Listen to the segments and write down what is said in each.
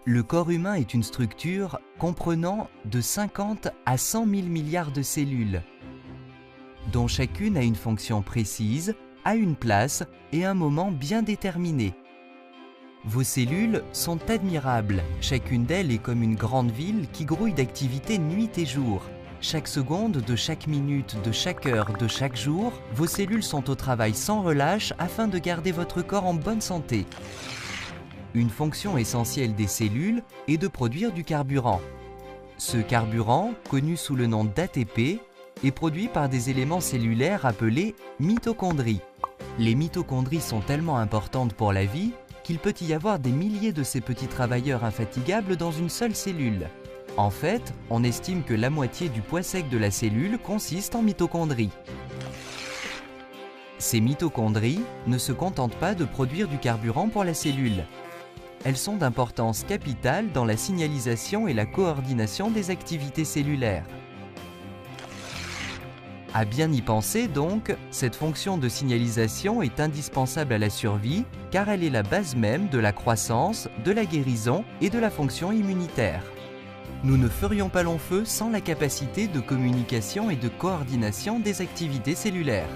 Le corps humain est une structure comprenant de 50 à 100 000 milliards de cellules, dont chacune a une fonction précise, a une place et un moment bien déterminé. Vos cellules sont admirables, chacune d'elles est comme une grande ville qui grouille d'activités nuit et jour. Chaque seconde de chaque minute, de chaque heure, de chaque jour, vos cellules sont au travail sans relâche afin de garder votre corps en bonne santé. Une fonction essentielle des cellules est de produire du carburant. Ce carburant, connu sous le nom d'ATP, est produit par des éléments cellulaires appelés mitochondries. Les mitochondries sont tellement importantes pour la vie qu'il peut y avoir des milliers de ces petits travailleurs infatigables dans une seule cellule. En fait, on estime que la moitié du poids sec de la cellule consiste en mitochondries. Ces mitochondries ne se contentent pas de produire du carburant pour la cellule. Elles sont d'importance capitale dans la signalisation et la coordination des activités cellulaires. À bien y penser donc, cette fonction de signalisation est indispensable à la survie car elle est la base même de la croissance, de la guérison et de la fonction immunitaire. Nous ne ferions pas long feu sans la capacité de communication et de coordination des activités cellulaires.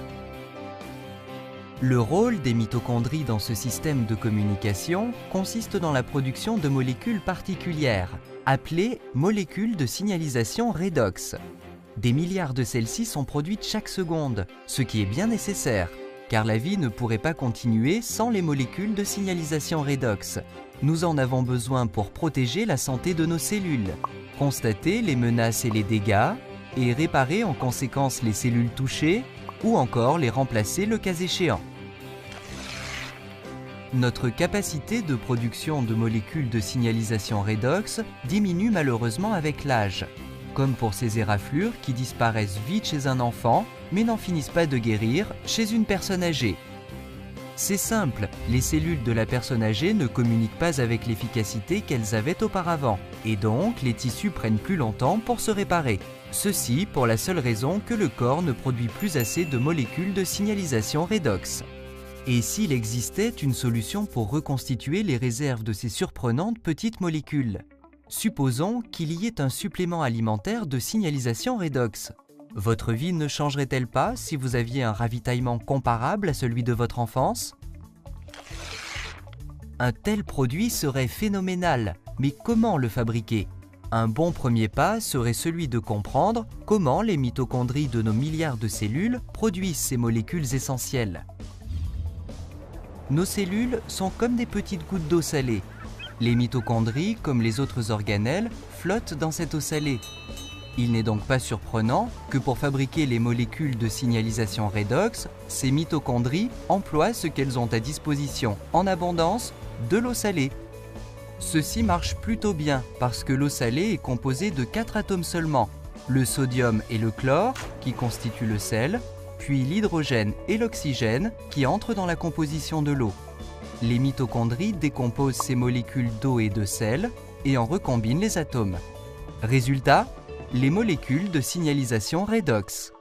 Le rôle des mitochondries dans ce système de communication consiste dans la production de molécules particulières, appelées molécules de signalisation redox. Des milliards de celles-ci sont produites chaque seconde, ce qui est bien nécessaire, car la vie ne pourrait pas continuer sans les molécules de signalisation redox. Nous en avons besoin pour protéger la santé de nos cellules, constater les menaces et les dégâts, et réparer en conséquence les cellules touchées, ou encore les remplacer le cas échéant. Notre capacité de production de molécules de signalisation redox diminue malheureusement avec l'âge, comme pour ces éraflures qui disparaissent vite chez un enfant, mais n'en finissent pas de guérir chez une personne âgée. C'est simple, les cellules de la personne âgée ne communiquent pas avec l'efficacité qu'elles avaient auparavant, et donc les tissus prennent plus longtemps pour se réparer. Ceci pour la seule raison que le corps ne produit plus assez de molécules de signalisation redox. Et s'il existait une solution pour reconstituer les réserves de ces surprenantes petites molécules? Supposons qu'il y ait un supplément alimentaire de signalisation redox. Votre vie ne changerait-elle pas si vous aviez un ravitaillement comparable à celui de votre enfance? Un tel produit serait phénoménal, mais comment le fabriquer? Un bon premier pas serait celui de comprendre comment les mitochondries de nos milliards de cellules produisent ces molécules essentielles. Nos cellules sont comme des petites gouttes d'eau salée. Les mitochondries, comme les autres organelles, flottent dans cette eau salée. Il n'est donc pas surprenant que pour fabriquer les molécules de signalisation redox, ces mitochondries emploient ce qu'elles ont à disposition en abondance, de l'eau salée. Ceci marche plutôt bien parce que l'eau salée est composée de 4 atomes seulement, le sodium et le chlore qui constituent le sel, puis l'hydrogène et l'oxygène qui entrent dans la composition de l'eau. Les mitochondries décomposent ces molécules d'eau et de sel et en recombinent les atomes. Résultat, les molécules de signalisation redox.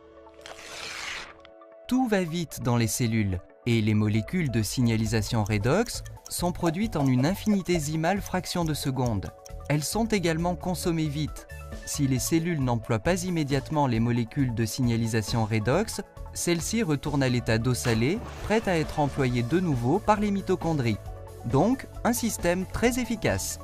Tout va vite dans les cellules et les molécules de signalisation redox sont produites en une infinitésimale fraction de seconde. Elles sont également consommées vite. Si les cellules n'emploient pas immédiatement les molécules de signalisation redox, celles-ci retournent à l'état d'eau salée, prête à être employée de nouveau par les mitochondries. Donc, un système très efficace.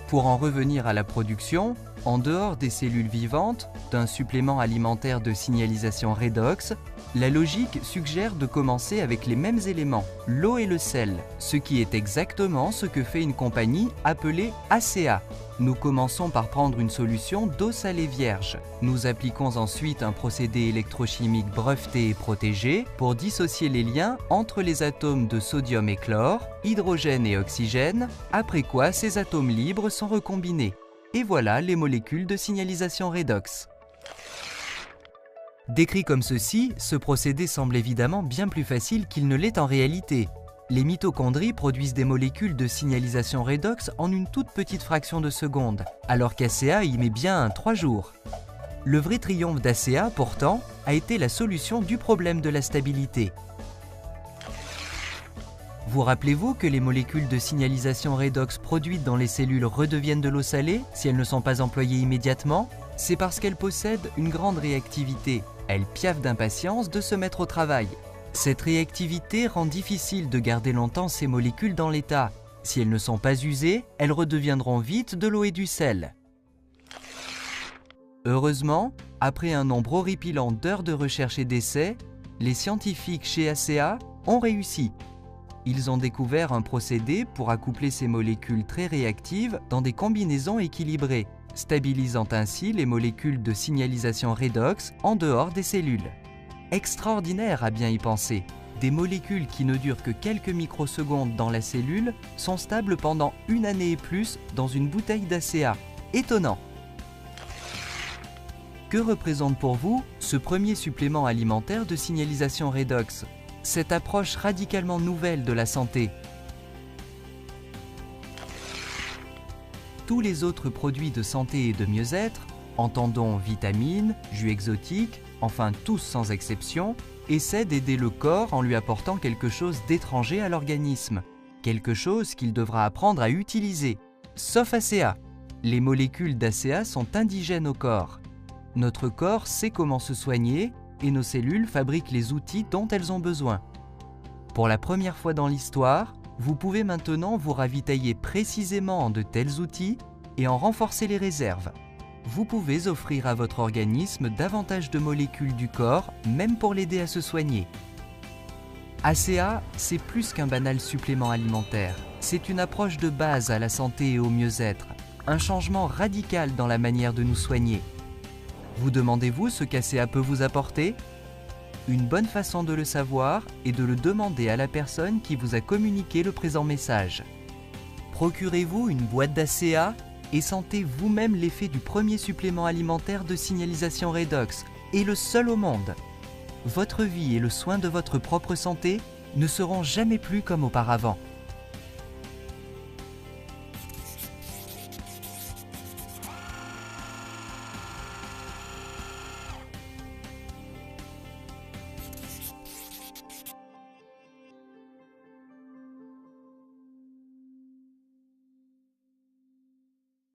Pour en revenir à la production, en dehors des cellules vivantes, d'un supplément alimentaire de signalisation redox, la logique suggère de commencer avec les mêmes éléments, l'eau et le sel, ce qui est exactement ce que fait une compagnie appelée ACA. Nous commençons par prendre une solution d'eau salée vierge. Nous appliquons ensuite un procédé électrochimique breveté et protégé pour dissocier les liens entre les atomes de sodium et chlore, hydrogène et oxygène, après quoi ces atomes libres sont recombinés. Et voilà les molécules de signalisation redox. Décrit comme ceci, ce procédé semble évidemment bien plus facile qu'il ne l'est en réalité. Les mitochondries produisent des molécules de signalisation redox en une toute petite fraction de seconde, alors qu'ACA y met bien 3 jours. Le vrai triomphe d'ACA, pourtant, a été la solution du problème de la stabilité. Vous rappelez-vous que les molécules de signalisation redox produites dans les cellules redeviennent de l'eau salée si elles ne sont pas employées immédiatement? C'est parce qu'elles possèdent une grande réactivité. Elles piaffent d'impatience de se mettre au travail. Cette réactivité rend difficile de garder longtemps ces molécules dans l'état. Si elles ne sont pas usées, elles redeviendront vite de l'eau et du sel. Heureusement, après un nombre horripilant d'heures de recherche et d'essais, les scientifiques chez ACEA ont réussi. Ils ont découvert un procédé pour accoupler ces molécules très réactives dans des combinaisons équilibrées, stabilisant ainsi les molécules de signalisation redox en dehors des cellules. Extraordinaire à bien y penser! Des molécules qui ne durent que quelques microsecondes dans la cellule sont stables pendant 1 année et plus dans une bouteille d'ACEA. Étonnant! Que représente pour vous ce premier supplément alimentaire de signalisation redox? Cette approche radicalement nouvelle de la santé. Tous les autres produits de santé et de mieux-être, entendons vitamines, jus exotiques, enfin tous sans exception, essaient d'aider le corps en lui apportant quelque chose d'étranger à l'organisme, quelque chose qu'il devra apprendre à utiliser. Sauf ACEA. Les molécules d'ACEA sont indigènes au corps. Notre corps sait comment se soigner et nos cellules fabriquent les outils dont elles ont besoin. Pour la première fois dans l'histoire, vous pouvez maintenant vous ravitailler précisément en de tels outils et en renforcer les réserves. Vous pouvez offrir à votre organisme davantage de molécules du corps, même pour l'aider à se soigner. ACEA, c'est plus qu'un banal supplément alimentaire. C'est une approche de base à la santé et au mieux-être, un changement radical dans la manière de nous soigner. Vous demandez-vous ce qu'ACEA peut vous apporter? Une bonne façon de le savoir est de le demander à la personne qui vous a communiqué le présent message. Procurez-vous une boîte d'ACEA et sentez vous-même l'effet du premier supplément alimentaire de signalisation redox, et le seul au monde. Votre vie et le soin de votre propre santé ne seront jamais plus comme auparavant.